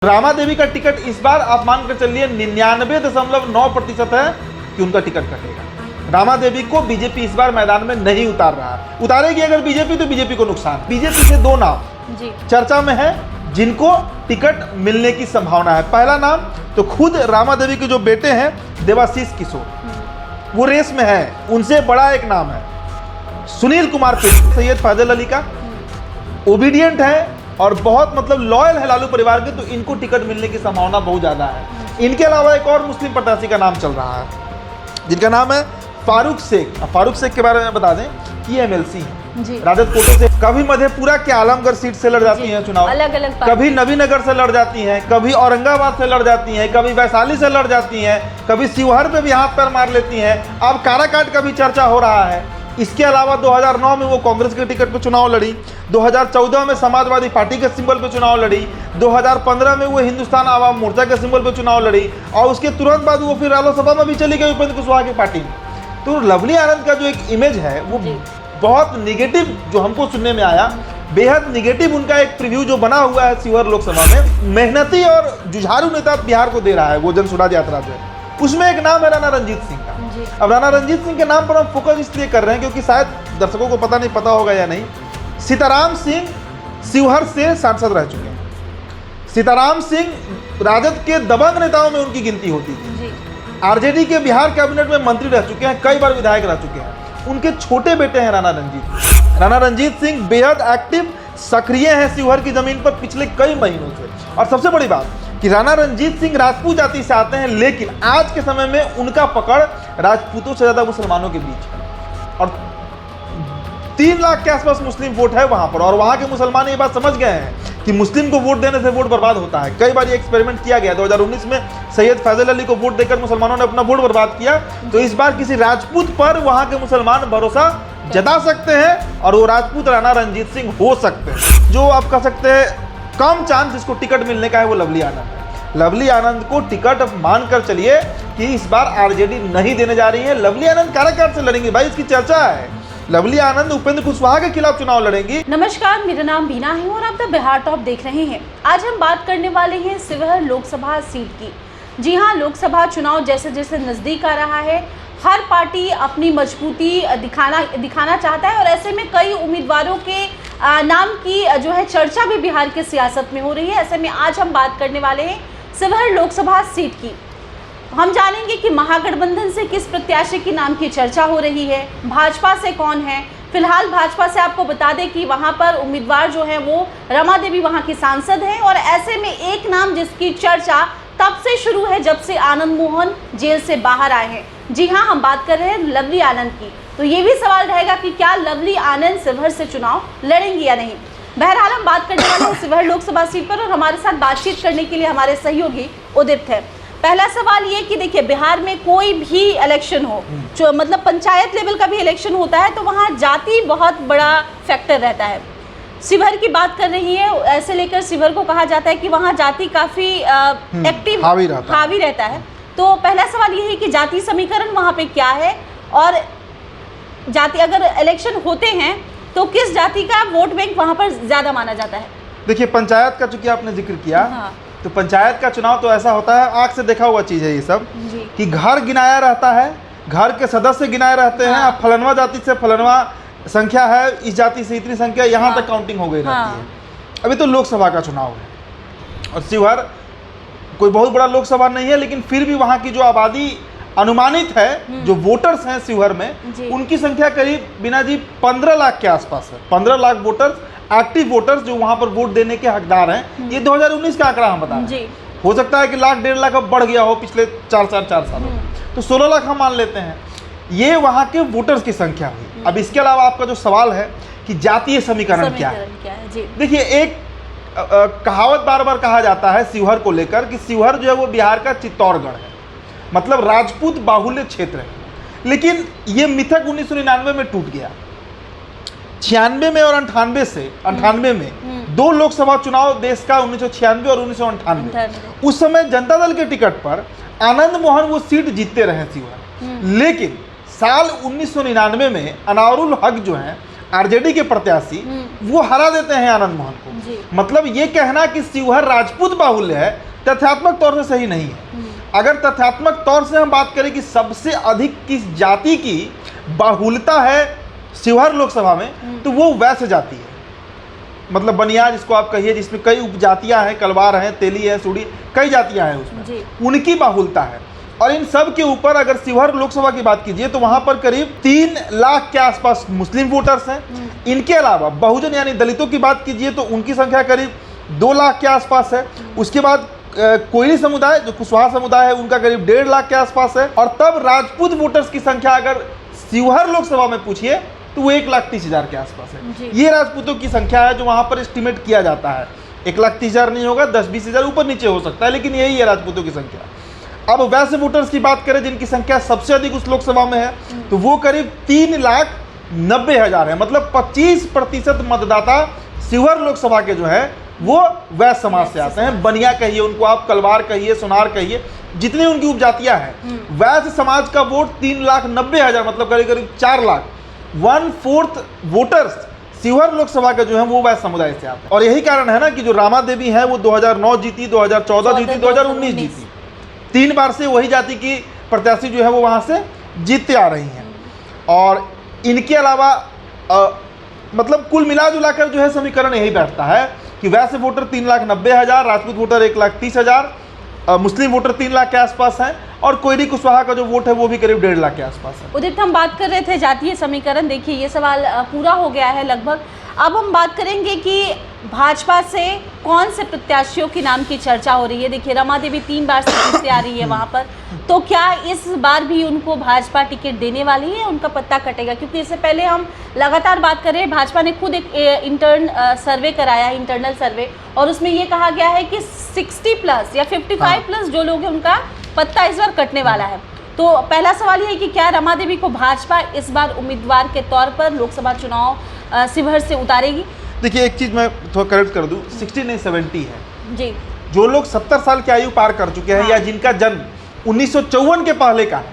रामा देवी का टिकट इस बार आप मान कर चलिए 99.9% है कि उनका टिकट कटेगा। रामा देवी को बीजेपी इस बार मैदान में नहीं उतार रहा है। उतारेगी अगर बीजेपी तो बीजेपी को नुकसान। बीजेपी से दो नाम चर्चा में है जिनको टिकट मिलने की संभावना है। पहला नाम तो खुद रामा देवी के जो बेटे हैं देवाशीष किशोर, वो रेस में है। उनसे बड़ा एक नाम है सुनील कुमार पिंटू, सैयद फैजल अली का ओबीडियंट है और बहुत मतलब लॉयल है लालू परिवार के, तो इनको टिकट मिलने की संभावना बहुत ज़्यादा है। इनके अलावा एक और मुस्लिम प्रत्याशी का नाम चल रहा है जिनका नाम है फारूक शेख। फारूक शेख के बारे में बता दें कि ये एमएलसी है राजद कोटे से। कभी मधेपुरा के आलमगढ़ सीट से लड़ जाती हैं चुनाव, अलग अलग कभी नवीनगर से लड़ जाती हैं, कभी औरंगाबाद से लड़ जाती हैं, कभी वैशाली से लड़ जाती हैं, कभी शिवहर पे भी हाथ पैर मार लेती हैं। अब काराकाट का भी चर्चा हो रहा है। इसके अलावा 2009 में वो कांग्रेस के टिकट पे चुनाव लड़ी, 2014 में समाजवादी पार्टी के सिंबल पे चुनाव लड़ी, 2015 में वो हिंदुस्तान आवाम मोर्चा के सिंबल पे चुनाव लड़ी और उसके तुरंत बाद वो फिर रालोसपा में भी चली गई उपेंद्र कुशवाहा की पार्टी में। तो लवली आनंद का जो एक इमेज है वो बहुत निगेटिव जो हमको सुनने में आया, बेहद निगेटिव उनका एक प्रीव्यू जो बना हुआ है शिवहर लोकसभा में। मेहनती और जुझारू नेता बिहार को दे रहा है वो जन सुराज यात्रा जो है, उसमें एक नाम है राणा रंजीत सिंह का। अब राणा रंजीत सिंह के नाम पर हम फोकस इसलिए कर रहे हैं क्योंकि शायद दर्शकों को पता होगा या नहीं, सीताराम सिंह शिवहर से सांसद रह चुके हैं। सीताराम सिंह राजद के दबंग नेताओं में उनकी गिनती होती थी। आरजेडी के बिहार कैबिनेट में मंत्री रह चुके हैं, कई बार विधायक रह चुके हैं। उनके छोटे बेटे हैं राणा रंजीत। राणा रंजीत सिंह बेहद एक्टिव सक्रिय हैं शिवहर की जमीन पर पिछले कई महीनों से। और सबसे बड़ी बात कि राणा रंजीत सिंह राजपूत जाति से आते हैं, लेकिन आज के समय में उनका पकड़ राजपूतों से ज़्यादा मुसलमानों के बीच है और 3 लाख के आसपास मुस्लिम वोट है वहाँ पर। और वहाँ के मुसलमान ये बात समझ गए हैं कि मुस्लिम को वोट देने से वोट बर्बाद होता है। कई बार ये एक्सपेरिमेंट किया गया। 2019 में सैयद फैजल अली को वोट देकर मुसलमानों ने अपना वोट बर्बाद किया। तो इस बार किसी राजपूत पर वहाँ के मुसलमान भरोसा जता सकते हैं और वो राजपूत राणा रंजीत सिंह हो सकते हैं। जो आप कह सकते हैं कम चांस जिसको टिकट मिलने का है वो लवली आनंद है। लवली आनंद को टिकट मानकर चलिए कि इस बार आरजेडी नहीं देने जा रही है। लवली आनंद काराकाट से लड़ेंगे, भाई इसकी चर्चा है। लवली आनंद उपेंद्र कुशवाहा के खिलाफ चुनाव लड़ेंगी। नमस्कार, मेरा नाम बीना है और आप द बिहार टॉप देख रहे हैं। आज हम बात करने वाले हैं शिवहर लोकसभा सीट की। जी हाँ, लोकसभा चुनाव जैसे जैसे नजदीक आ रहा है, हर पार्टी अपनी मजबूती दिखाना चाहता है और ऐसे में कई उम्मीदवारों के नाम की जो है चर्चा भी बिहार के सियासत में हो रही है। ऐसे में आज हम बात करने वाले हैं शिवहर लोकसभा सीट की। हम जानेंगे कि महागठबंधन से किस प्रत्याशी के नाम की चर्चा हो रही है, भाजपा से कौन है। फिलहाल भाजपा से आपको बता दें कि वहां पर उम्मीदवार जो है वो रमा देवी वहां की सांसद हैं और ऐसे में एक नाम जिसकी चर्चा तब से शुरू है जब से आनंद मोहन जेल से बाहर आए हैं। जी हाँ, हम बात कर रहे हैं लवली आनंद की। तो ये भी सवाल रहेगा कि क्या लवली आनंद शिवहर से चुनाव लड़ेंगी या नहीं। बहरहाल हम बात करने वाले हैं शिवहर लोकसभा सीट पर और हमारे साथ बातचीत करने के लिए हमारे सहयोगी उदित है। पहला सवाल ये कि देखिए, बिहार में कोई भी इलेक्शन हो, जो मतलब पंचायत लेवल का भी इलेक्शन होता है, तो वहाँ जाति बहुत बड़ा फैक्टर रहता है। शिवहर की बात कर रही है, ऐसे लेकर शिवहर को कहा जाता है कि वहाँ जाति काफ़ी एक्टिव हावी रहता है। तो पहला सवाल ये है कि जाति समीकरण वहाँ पे क्या है और जाति अगर इलेक्शन होते हैं तो किस जाति का वोट बैंक वहाँ पर ज़्यादा माना जाता है। देखिए, पंचायत का चूंकि आपने जिक्र किया, हाँ। तो पंचायत का चुनाव तो ऐसा होता है, आँख से देखा हुआ चीज़ है ये सब कि घर गिनाया रहता है, घर के सदस्य गिनाए रहते हैं। अब फलनवा जाति से फलनवा संख्या है, इस जाति से इतनी संख्या, यहाँ तक काउंटिंग हो गई रहती है। अभी तो लोकसभा का चुनाव है और शिवहर कोई बहुत बड़ा लोकसभा नहीं है, लेकिन फिर भी वहाँ की जो आबादी अनुमानित है, जो वोटर्स हैं शिवहर में, उनकी संख्या करीब बिना जी 15 लाख के आसपास है। 15 लाख वोटर्स, एक्टिव वोटर्स जो वहाँ पर वोट देने के हकदार हैं। ये 2019 का आंकड़ा हम बता रहे हैं। हो सकता है कि 1.5 लाख अब बढ़ गया हो पिछले 4 सालों में, तो 16 लाख हम मान लेते हैं। ये वहाँ के वोटर्स की संख्या हुई। अब इसके अलावा आपका जो सवाल है कि जातीय समीकरण क्या है, देखिए, एक कहावत बार बार कहा जाता है शिवहर को लेकर कि शिवहर जो है वो बिहार का चित्तौड़गढ़ है, मतलब राजपूत बाहुल्य क्षेत्र है। लेकिन ये मिथक 1999 में टूट गया। 96 में और 98 में 2 लोकसभा चुनाव देश का, 1996 और 1998। उस समय जनता दल के टिकट पर आनंद मोहन वो सीट जीतते रहे शिवहर। लेकिन साल 1999 में अनारुल हक जो है आरजेडी के प्रत्याशी वो हरा देते हैं आनंद मोहन को। मतलब ये कहना कि शिवहर राजपूत बाहुल्य है तथ्यात्मक तौर से सही नहीं है। अगर तथ्यात्मक तौर से हम बात करें कि सबसे अधिक किस जाति की बाहुल्यता है शिवहर लोकसभा में, तो वो वैश्य जाति है। मतलब बनिया जिसको आप कहिए, जिसमें कई उपजातियां हैं, कलवार हैं, तेली है, सूड़ी, कई जातियां हैं उसमें, उनकी बाहुल्यता है। और इन सब के ऊपर अगर शिवहर लोकसभा की बात कीजिए तो वहां पर करीब 3 लाख के आसपास मुस्लिम वोटर्स हैं। इनके अलावा बहुजन यानी दलितों की बात कीजिए तो उनकी संख्या करीब 2 लाख के आसपास है। उसके बाद कोयली समुदाय जो कुशवाहा समुदाय है उनका करीब 1.5 लाख के आसपास है। और तब राजपूत वोटर्स की संख्या अगर शिवहर लोकसभा में पूछिए तो वो 1,30,000 के आसपास है। ये राजपूतों की संख्या है जो वहां पर एस्टिमेट किया जाता है। 1,30,000 नहीं होगा, 10-20 हज़ार ऊपर नीचे हो सकता है, लेकिन यही है राजपूतों की संख्या। अब वैसे वोटर्स की बात करें जिनकी संख्या सबसे अधिक उस लोकसभा में है तो वो करीब 3,90,000 है। मतलब 25% मतदाता शिवहर लोकसभा के जो है वो वैश्य समाज से आते हैं। बनिया कहिए उनको, आप कलवार कहिए, सोनार कहिए, जितनी उनकी उपजातियां हैं, वैश्य समाज का वोट 3,90,000 मतलब करीब करीब 4 लाख, 1/4 वोटर्स शिवहर लोकसभा के जो है वो वैश्य समुदाय से आते हैं। और यही कारण है ना कि जो रामा देवी है वो 2009 जीती, 2014 जीती, 2019 जीती। 3 बार से वही जाति की प्रत्याशी जो है वो वहां से जीतते आ रही हैं। और इनके अलावा मतलब कुल मिला जुला कर जो है समीकरण यही बैठता है कि वैसे वोटर 3,90,000, राजपूत वोटर 1,30,000, मुस्लिम वोटर 3 लाख के आसपास हैं और कोयली कुशवाहा का जो वोट है वो भी करीब 1.5 लाख के आसपास है। उदित, हम बात कर रहे थे जातीय समीकरण, देखिए ये सवाल पूरा हो गया है लगभग। अब हम बात करेंगे कि भाजपा से कौन से प्रत्याशियों के नाम की चर्चा हो रही है। देखिए रमा देवी 3 बार से जीतते आ रही है वहाँ पर, तो क्या इस बार भी उनको भाजपा टिकट देने वाली है, उनका पत्ता कटेगा? क्योंकि इससे पहले हम लगातार बात कर रहे हैं, भाजपा ने खुद एक सर्वे कराया, इंटरनल सर्वे, और उसमें ये कहा गया है कि 60+ या 55+ जो लोग हैं उनका पत्ता इस बार कटने वाला है। तो पहला सवाल ये है कि क्या रमा देवी को भाजपा इस बार उम्मीदवार के तौर पर लोकसभा चुनाव शिवहर से उतारेगी? देखिए एक चीज़ मैं थोड़ा करेक्ट कर दूं, 60 नहीं 70 है जी। जो लोग 70 साल की आयु पार कर चुके हैं या जिनका जन्म 1954 के पहले का है,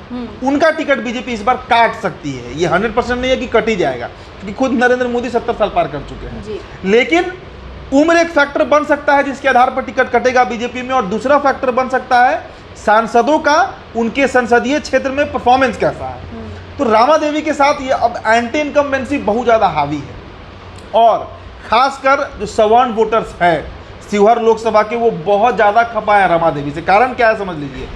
उनका टिकट बीजेपी इस बार काट सकती है। ये 100% नहीं है कि कट ही जाएगा, क्योंकि खुद नरेंद्र मोदी 70 साल पार कर चुके हैं। लेकिन उम्र एक फैक्टर बन सकता है जिसके आधार पर टिकट कटेगा बीजेपी में। और दूसरा फैक्टर बन सकता है सांसदों का, उनके संसदीय क्षेत्र में परफॉर्मेंस कैसा है। तो रामा देवी के साथ ये अब एंटी इनकम्बेंसी बहुत ज़्यादा हावी है। और खासकर जो सवर्ण वोटर्स हैं शिवहर लोकसभा के, वो बहुत ज़्यादा खपा है रमा देवी से। कारण क्या है समझ लीजिए,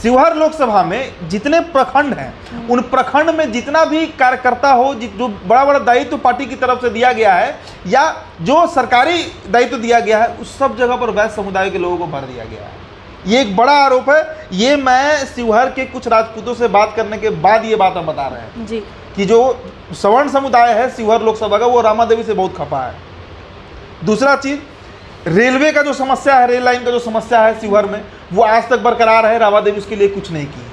शिवहर लोकसभा में जितने प्रखंड हैं, उन प्रखंड में जितना भी कार्यकर्ता हो, जो बड़ा बड़ा दायित्व पार्टी की तरफ से दिया गया है या जो सरकारी दायित्व दिया गया है, उस सब जगह पर वैश्य समुदाय के लोगों को भर दिया गया है। ये एक बड़ा आरोप है। ये मैं शिवहर के कुछ राजपूतों से बात करने के बाद ये बात हम बता रहे हैं जी कि जो सवर्ण समुदाय है शिवहर लोकसभा का, वो रामा देवी से बहुत खपा है। दूसरा चीज, रेलवे का जो समस्या है, रेल लाइन का जो समस्या है शिवहर में, वो आज तक बरकरार है। रामा देवी उसके लिए कुछ नहीं की है।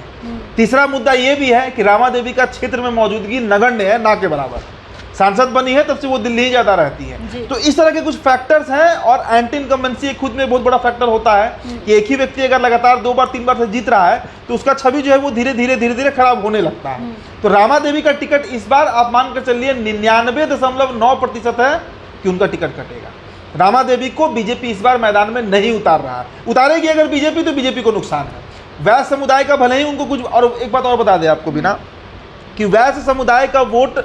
तीसरा मुद्दा ये भी है कि रामा देवी का क्षेत्र में मौजूदगी नगण्य है, ना के बराबर। सांसद बनी है तब से वो दिल्ली ही ज़्यादा रहती है। तो इस तरह के कुछ फैक्टर्स हैं। और एंटी इनकम्बेंसी खुद में बहुत बड़ा फैक्टर होता है कि एक ही व्यक्ति अगर लगातार 2 बार 3 बार से जीत रहा है तो उसका छवि जो है वो धीरे धीरे खराब होने लगता है। तो रामा देवी का टिकट इस बार आप मान कर चलिए 99.9% है कि उनका टिकट कटेगा। रामा देवी को बीजेपी इस बार मैदान में नहीं उतार रहा है। उतारेगी अगर बीजेपी तो बीजेपी को नुकसान है। वैश्य समुदाय का भले ही उनको कुछ, और एक बात और बता दें आपको बिना, कि वैश्य समुदाय का वोट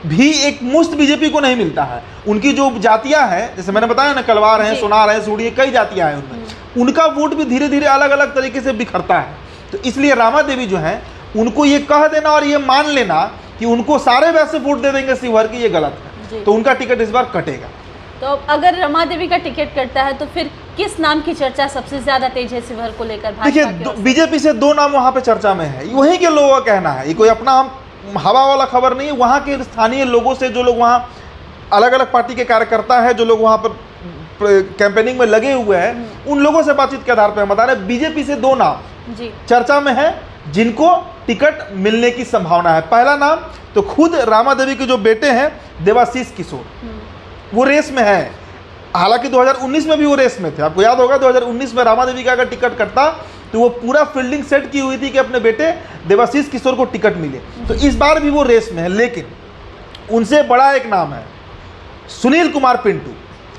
भी एक मुश्त बीजेपी को नहीं मिलता है। उनकी जो जातियां हैं, जैसे मैंने बताया ना, कलवार हैं, सोनार हैं, सूड़ी, कई जातियां हैं उनमें, उनका वोट भी धीरे धीरे अलग अलग तरीके से बिखरता है। तो इसलिए रामा देवी जो है उनको ये कह देना और ये मान लेना कि उनको सारे वैसे वोट दे देंगे शिवहर की, ये गलत है। तो उनका टिकट इस बार कटेगा। तो अगर रमा देवी का टिकट कटता है तो फिर किस नाम की चर्चा सबसे ज्यादा तेज है शिवहर को लेकर? देखिए बीजेपी से 2 नाम वहां पे चर्चा में है, वहीं के लोगों का कहना है। ये कोई अपना हवा वाला खबर नहीं है। वहाँ के स्थानीय लोगों से, जो लोग वहाँ अलग अलग पार्टी के कार्यकर्ता हैं, जो लोग वहाँ पर कैंपेनिंग में लगे हुए हैं, उन लोगों से बातचीत के आधार पर हम बता रहे हैं बीजेपी से 2 नाम चर्चा में है जिनको टिकट मिलने की संभावना है। पहला नाम तो खुद रामा देवी के जो बेटे हैं देवाशीष किशोर, वो रेस में है। हालांकि 2019 में भी वो रेस में थे। आपको याद होगा 2019 में रामा देवी का अगर टिकट कटता तो वो पूरा फील्डिंग सेट की हुई थी कि अपने बेटे देवाशीष किशोर को टिकट मिले। तो इस बार भी वो रेस में है। लेकिन उनसे बड़ा एक नाम है सुनील कुमार पिंटू।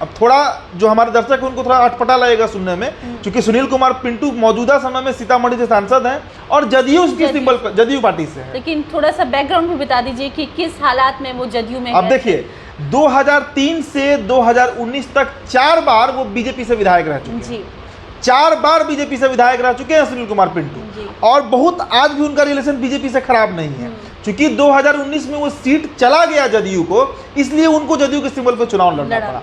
अब थोड़ा जो हमारे दर्शक हैं उनको थोड़ा अटपटा लगेगा सुनने में, क्योंकि सुनील कुमार पिंटू मौजूदा समय में सीतामढ़ी से सांसद हैं और जदयू उसकी सिंबल जदयू पार्टी से है। लेकिन थोड़ा सा बैकग्राउंड भी बता दीजिए कि किस हालात में वो जदयू में अब है। देखिए 2003 से 2019 तक 4 बार वो बीजेपी से विधायक रह चुके हैं। जी 4 बार बीजेपी से विधायक रह चुके हैं सुनील कुमार पिंटू, और बहुत आज भी उनका रिलेशन बीजेपी से खराब नहीं है, क्योंकि 2019 में वो सीट चला गया जदयू को, इसलिए उनको जदयू के सिंबल पर चुनाव लड़ना पड़ा।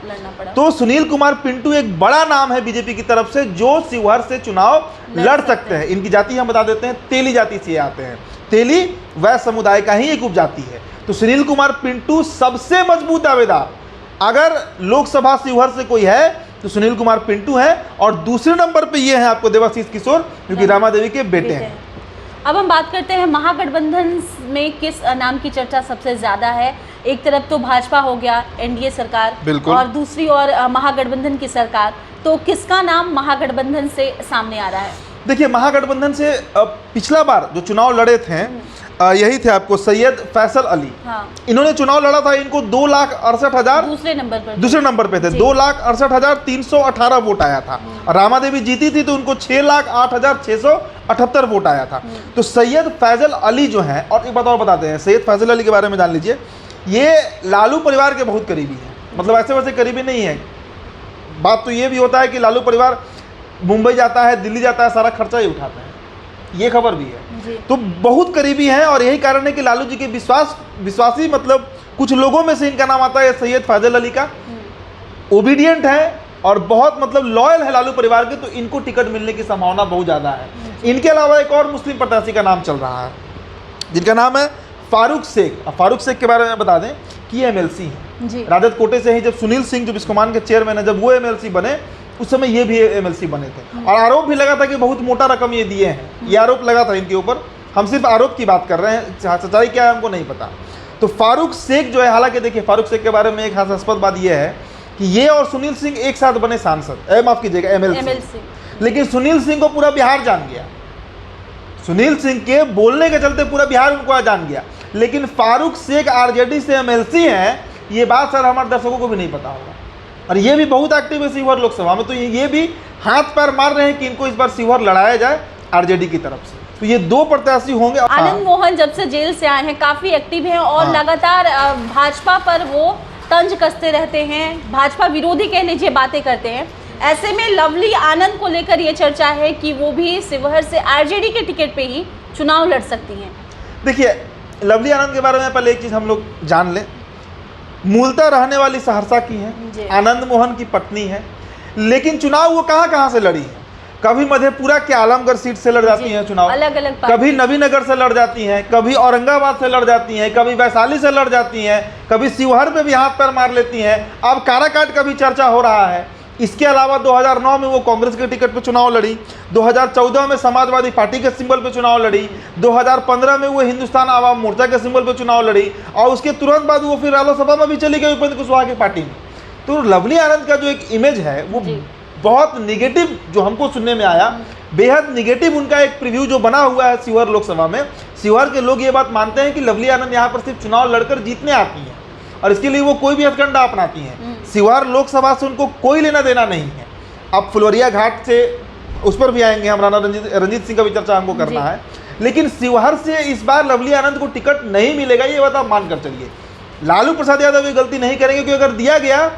तो सुनील कुमार पिंटू एक बड़ा नाम है बीजेपी की तरफ से जो शिवहर से चुनाव लड़ सकते हैं। इनकी जाति हम बता देते हैं, तेली जाति से आते हैं। तेली वैश्य समुदाय का ही एक उपजाति है। तो सुनील कुमार पिंटू सबसे मजबूत दावेदार अगर लोकसभा शिवहर से कोई है तो सुनील कुमार पिंटू है, और दूसरे नंबर पे ये हैं आपको देवाशीष किशोर, जो कि रामा देवी के बेटे हैं। अब हम बात करते हैं महागठबंधन में किस नाम की चर्चा सबसे ज्यादा है। एक तरफ तो भाजपा हो गया, एनडीए सरकार, और दूसरी ओर महागठबंधन की सरकार, तो किसका नाम महागठबंधन से सामने आ रहा है? देखिए दूसरा से पिछला बार जो चुनाव लड़े थे यही थे आपको सैयद फैसल अली। हाँ। इन्होंने चुनाव लड़ा था, इनको 2,68,000 दूसरे नंबर पे थे, 2,68,318 वोट आया था। रामा देवी जीती थी तो उनको 6,08,678 वोट आया था। तो सैयद फैसल अली जो हैं, और एक बात और बताते हैं, सैयद फैसल अली के बारे में जान लीजिए, ये लालू परिवार के बहुत करीबी है, मतलब ऐसे वैसे करीबी नहीं है। बात तो ये भी होता है कि लालू परिवार मुंबई जाता है, दिल्ली जाता है, सारा खर्चा ही उठाता है, ये खबर भी है। तो बहुत करीबी हैं, और यही कारण है कि लालू जी के विश्वासी मतलब कुछ लोगों में से इनका नाम आता है सैयद फैजल अली का। ओबीडियंट है और बहुत मतलब लॉयल है लालू परिवार के, तो इनको टिकट मिलने की संभावना बहुत ज़्यादा है। इनके अलावा एक और मुस्लिम प्रत्याशी का नाम चल रहा है जिनका नाम है फारूक शेख। फारूक शेख के बारे में बता दें कि ये MLC हैं, राजद कोटे से ही। जब सुनील सिंह जो बिस्कोमान के चेयरमैन है, जब वो MLC बने उस समय ये भी MLC बने थे, और आरोप भी लगा था कि बहुत मोटा रकम ये दिए हैं, ये आरोप लगा था इनके ऊपर। हम सिर्फ आरोप की बात कर रहे हैं, सच्चाई क्या है हमको नहीं पता। तो फारूक शेख जो है, हालांकि देखिए फारूक शेख के बारे में एक हास्यास्पद बात यह है कि ये और सुनील सिंह एक साथ बने सांसद, माफ कीजिएगा MLC, लेकिन सुनील सिंह को पूरा बिहार जान गया। सुनील सिंह के बोलने के चलते पूरा बिहार उनको जान गया, लेकिन फारूक शेख RJD से MLC हैं, ये बात सर हमारे दर्शकों को भी नहीं पता होगा। और ये भी बहुत एक्टिव है शिवहर लोकसभा में, तो ये भी हाथ पैर मार रहे हैं कि इनको इस बार शिवहर लड़ाया जाए RJD की तरफ से। तो ये 2 प्रत्याशी होंगे। आनंद मोहन जब से जेल से आए हैं काफी एक्टिव हैं, और लगातार भाजपा पर वो तंज कसते रहते हैं, भाजपा विरोधी कह लीजिए बातें करते हैं। ऐसे में लवली आनंद को लेकर ये चर्चा है कि वो भी शिवहर से RJD के टिकट पे ही चुनाव लड़ सकती हैं। देखिए लवली आनंद के बारे में पहले एक चीज़ हम लोग जान लें, मूलतः रहने वाली सहरसा की है, आनंद मोहन की पत्नी है, लेकिन चुनाव वो कहाँ से लड़ी है। कभी मधेपुरा के आलमगढ़ सीट से लड़ जाती हैं चुनाव, अलग-अलग, कभी नवीनगर से लड़ जाती हैं, कभी औरंगाबाद से लड़ जाती हैं, कभी वैशाली से लड़ जाती हैं, कभी शिवहर पे भी हाथ पैर मार लेती हैं। अब काराकाट का भी चर्चा हो रहा है। इसके अलावा 2009 में वो कांग्रेस के टिकट पर चुनाव लड़ी, 2014 में समाजवादी पार्टी के सिंबल पर चुनाव लड़ी, 2015 में वो हिंदुस्तान आवाम मोर्चा के सिंबल पर चुनाव लड़ी, और उसके तुरंत बाद वो फिर रालोसपा में भी चली गई उपेंद्र कुशवाहा की पार्टी में। तो लवली आनंद का जो एक इमेज है वो बहुत निगेटिव जो हमको सुनने में आया, बेहद निगेटिव उनका एक प्रीव्यू जो बना हुआ है शिवहर लोकसभा में। शिवहर के लोग ये बात मानते हैं कि लवली आनंद यहाँ पर सिर्फ चुनाव लड़कर जीतने आती हैं, और इसके लिए वो कोई भी हथकंडा अपनाती हैं। शिवहर लोकसभा से उनको कोई लेना देना नहीं है। अब फुलवरिया घाट से उस पर भी आएंगे हम, राणा रंजीत सिंह का भी चर्चा हमको करना है, लेकिन शिवहर से इस बार लवली आनंद को टिकट नहीं मिलेगा, ये बात आप मानकर चलिए। लालू प्रसाद यादव ये गलती नहीं करेंगे, क्योंकि अगर दिया गया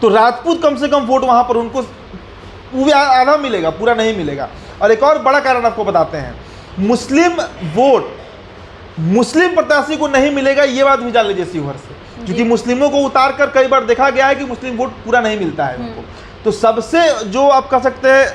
तो राजपूत कम से कम वोट वहाँ पर उनको आधा मिलेगा, पूरा नहीं मिलेगा। और एक और बड़ा कारण आपको बताते हैं, मुस्लिम वोट मुस्लिम प्रत्याशी को नहीं मिलेगा, ये बात भी जान लीजिए शिवहर से, क्योंकि मुस्लिमों को उतार कर कई बार देखा गया है कि मुस्लिम वोट पूरा नहीं मिलता है उनको। तो सबसे जो आप कह सकते हैं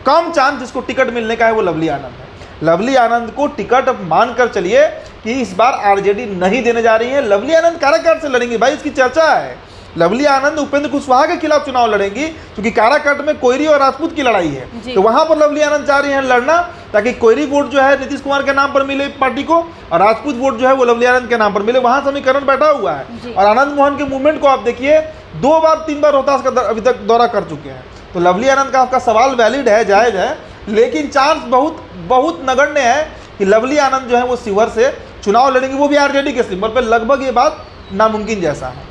कम चांस जिसको टिकट मिलने का है वो लवली आनंद है। लवली आनंद को टिकट मानकर चलिए कि इस बार RJD नहीं देने जा रही है। लवली आनंद काराकाट से लड़ेंगी, भाई इसकी चर्चा है। लवली आनंद उपेंद्र कुशवाहा के खिलाफ चुनाव लड़ेंगी, क्योंकि काराकाट में कोयरी और राजपूत की लड़ाई है, तो वहां पर लवली आनंद चाह रही हैं लड़ना, ताकि कोयरी वोट जो है नीतीश कुमार के नाम पर मिले पार्टी को, और राजपूत वोट जो है वो लवली आनंद के नाम पर मिले। वहां समीकरण बैठा हुआ है। और आनंद मोहन के मूवमेंट को आप देखिए, 2 बार 3 बार रोहतास का अभी तक दौरा कर चुके हैं। तो लवली आनंद का आपका सवाल वैलिड है, जायज है, लेकिन चांस बहुत नगण्य है कि लवली आनंद जो है वो शिवहर से चुनाव लड़ेंगे, वो भी RJD के सिंबल पर। लगभग ये बात नामुमकिन जैसा है।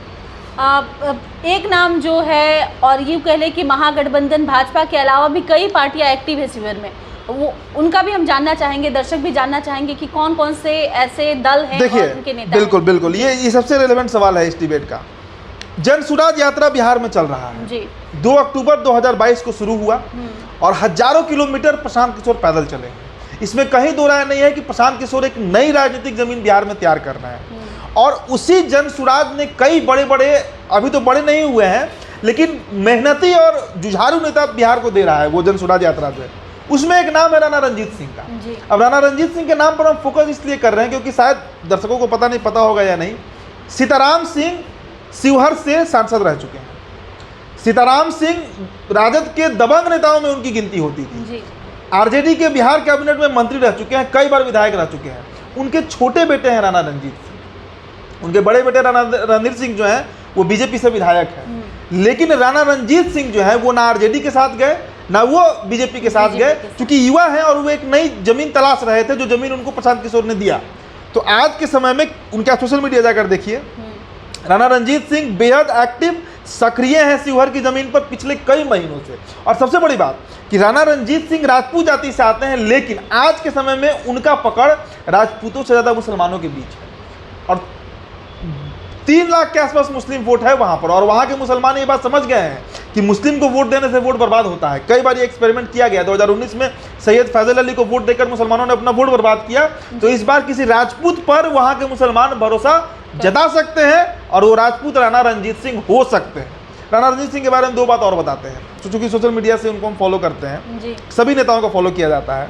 एक नाम जो है, और यूँ कह लें कि महागठबंधन भाजपा के अलावा भी कई पार्टियां एक्टिव है शिविर में, वो उनका भी हम जानना चाहेंगे, दर्शक भी जानना चाहेंगे कि कौन कौन से ऐसे दल हैं और उनके नेता। बिल्कुल बिल्कुल, ये सबसे रेलेवेंट सवाल है इस डिबेट का। जन सुराज यात्रा बिहार में चल रहा है जी। 2 अक्टूबर 2022 को शुरू हुआ और हजारों किलोमीटर प्रशांत किशोर पैदल चले हैं। इसमें कहीं दो राय नहीं है कि प्रशांत किशोर एक नई राजनीतिक जमीन बिहार में तैयार कर रहे हैं। और उसी जन सुराज ने कई बड़े बड़े, अभी तो बड़े नहीं हुए हैं, लेकिन मेहनती और जुझारू नेता बिहार को दे रहा है वो जन सुराज यात्रा जो है। उसमें एक नाम है राणा रंजीत सिंह का। अब राणा रंजीत सिंह के नाम पर हम फोकस इसलिए कर रहे हैं क्योंकि शायद दर्शकों को पता होगा या नहीं, सीताराम सिंह शिवहर से सांसद रह चुके हैं। सीताराम सिंह राजद के दबंग नेताओं में उनकी गिनती होती थी। आरजेडी के बिहार कैबिनेट में मंत्री रह चुके हैं, कई बार विधायक रह चुके हैं। उनके छोटे बेटे हैं राणा रंजीत सिंह, उनके बड़े बेटे राणा रणधीर सिंह जो हैं वो बीजेपी से विधायक हैं। लेकिन राणा रंजीत सिंह जो है वो ना आरजेडी के साथ गए ना वो बीजेपी के साथ गए, क्योंकि युवा हैं और वो एक नई जमीन तलाश रहे थे, जो जमीन उनको प्रशांत किशोर ने दिया। तो आज के समय में उनका सोशल मीडिया जाकर देखिए, राणा रंजीत सिंह बेहद एक्टिव सक्रिय हैं शिवहर की जमीन पर पिछले कई महीनों से। और सबसे बड़ी बात कि राणा रंजीत सिंह राजपूत जाति से आते हैं, लेकिन आज के समय में उनका पकड़ राजपूतों से ज़्यादा मुसलमानों के बीच है और 3 लाख के आसपास मुस्लिम वोट है वहाँ पर। और वहाँ के मुसलमान ये बात समझ गए हैं कि मुस्लिम को वोट देने से वोट बर्बाद होता है। कई बार ये एक्सपेरिमेंट किया गया, 2019 में सैयद फैजल अली को वोट देकर मुसलमानों ने अपना वोट बर्बाद किया। तो इस बार किसी राजपूत पर वहाँ के मुसलमान भरोसा जता सकते हैं और वो राजपूत राणा रंजीत सिंह हो सकते हैं। राणा रंजीत सिंह के बारे में 2 बात और बताते हैं, चूंकि सोशल मीडिया से उनको हम फॉलो करते हैं जी। सभी नेताओं को फॉलो किया जाता है।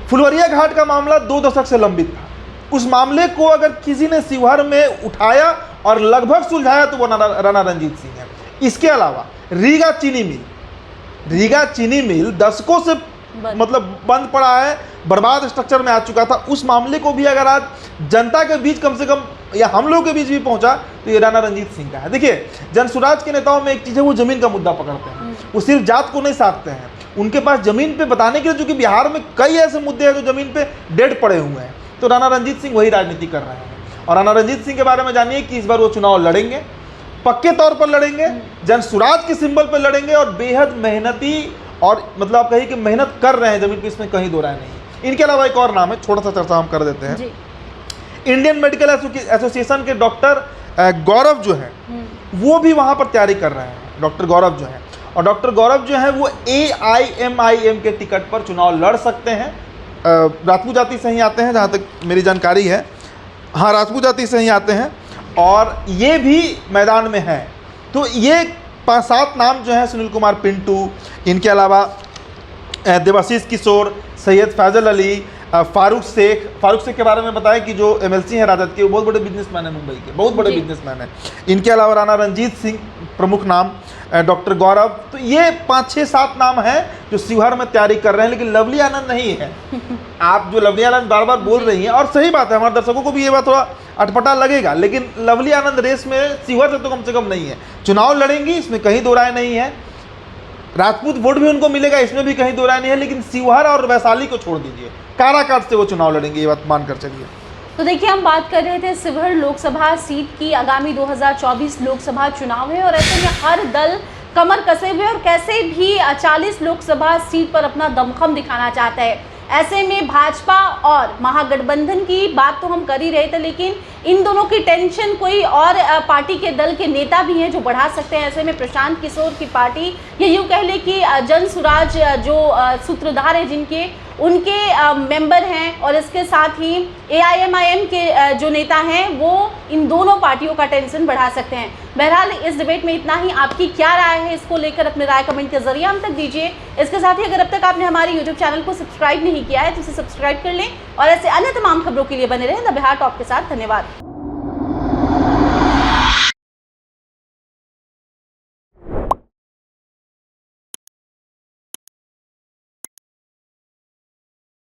फुलवरिया घाट का मामला 2 दशक से लंबित था। उस मामले को अगर किसी ने शिवहर में उठाया और लगभग सुलझाया तो वो राणा रंजीत सिंह है। इसके अलावा रीगा चीनी मिल दशकों से मतलब बंद पड़ा है, बर्बाद स्ट्रक्चर में आ चुका था। उस मामले को भी अगर आज जनता के बीच कम से कम या हम लोगों के बीच भी पहुंचा तो ये राणा रंजीत सिंह का है। देखिए, जन सुराज के नेताओं में एक चीज़ है, वो जमीन का मुद्दा पकड़ते हैं, वो सिर्फ जात को नहीं साधते हैं। उनके पास जमीन पे बताने के लिए, चूंकि बिहार में कई ऐसे मुद्दे हैं जो जमीन पे डेड पड़े हुए हैं, तो राणा रंजीत सिंह वही राजनीति कर रहे हैं। और राणा रंजीत सिंह के बारे में जानिए कि इस बार वो चुनाव लड़ेंगे, पक्के तौर पर लड़ेंगे, जन सुराज के सिंबल पर लड़ेंगे और बेहद मेहनती और मतलब आप कहिए कि मेहनत कर रहे हैं जमीन पे, इसमें कहीं दो राय नहीं। इनके अलावा एक और नाम है, छोटा सा चर्चा हम कर देते हैं। इंडियन मेडिकल एसोसिएशन के डॉक्टर गौरव जो है वो भी वहाँ पर तैयारी कर रहे हैं, डॉक्टर गौरव जो है। और डॉक्टर गौरव जो है वो AIMIM के टिकट पर चुनाव लड़ सकते हैं। राजपूत जाति से ही आते हैं जहाँ तक मेरी जानकारी है, हाँ राजपूत जाति से ही आते हैं और ये भी मैदान में है। तो ये 5-7 नाम जो हैं, सुनील कुमार पिंटू, इनके अलावा देवाशीष किशोर, सैयद फैजल अली, फारूक शेख के बारे में बताएं कि जो MLC हैं राजद के, वो बहुत बड़े बिजनेसमैन हैं, मुंबई के बहुत बड़े बिजनेसमैन हैं। इनके अलावा राणा रंजीत सिंह प्रमुख नाम, डॉक्टर गौरव। तो ये 5-6-7 नाम हैं जो शिवहर में तैयारी कर रहे हैं, लेकिन लवली आनंद नहीं है। आप जो लवली आनंद बार बार बोल रही हैं, और सही बात है, हमारे दर्शकों को भी ये बात थोड़ा अटपटा लगेगा, लेकिन लवली आनंद रेस में शिवहर से तो कम से कम नहीं है। चुनाव लड़ेंगी, इसमें कहीं दो राय नहीं है। राजपूत वोट भी उनको मिलेगा, इसमें भी कहीं दो राय नहीं है। लेकिन शिवहर और वैशाली को छोड़ दीजिए, काराकाट से वो चुनाव लड़ेंगे, ये बात मानकर चलिए। तो देखिए, हम बात कर रहे थे शिवहर लोकसभा सीट की। आगामी 2024 लोकसभा चुनाव है और ऐसे में हर दल कमर कसे हुए और कैसे भी 40 लोकसभा सीट पर अपना दमखम दिखाना चाहता है। ऐसे में भाजपा और महागठबंधन की बात तो हम कर ही रहे थे, लेकिन इन दोनों की टेंशन कोई और पार्टी के दल के नेता भी हैं जो बढ़ा सकते हैं। ऐसे में प्रशांत किशोर की पार्टी, ये यूँ कह ले कि जन सुराज जो सूत्रधार हैं जिनके, उनके मेंबर हैं, और इसके साथ ही AIMIM के जो नेता हैं वो इन दोनों पार्टियों का टेंशन बढ़ा सकते हैं। बहरहाल इस डिबेट में इतना ही। आपकी क्या राय है, इसको लेकर अपनी राय कमेंट के जरिए हम तक दीजिए। इसके साथ ही अगर अब तक आपने हमारे YouTube चैनल को सब्सक्राइब नहीं किया है तो इसे सब्सक्राइब कर लें और ऐसे अन्य तमाम खबरों के लिए बने रहें द बिहार टॉप के साथ। धन्यवाद।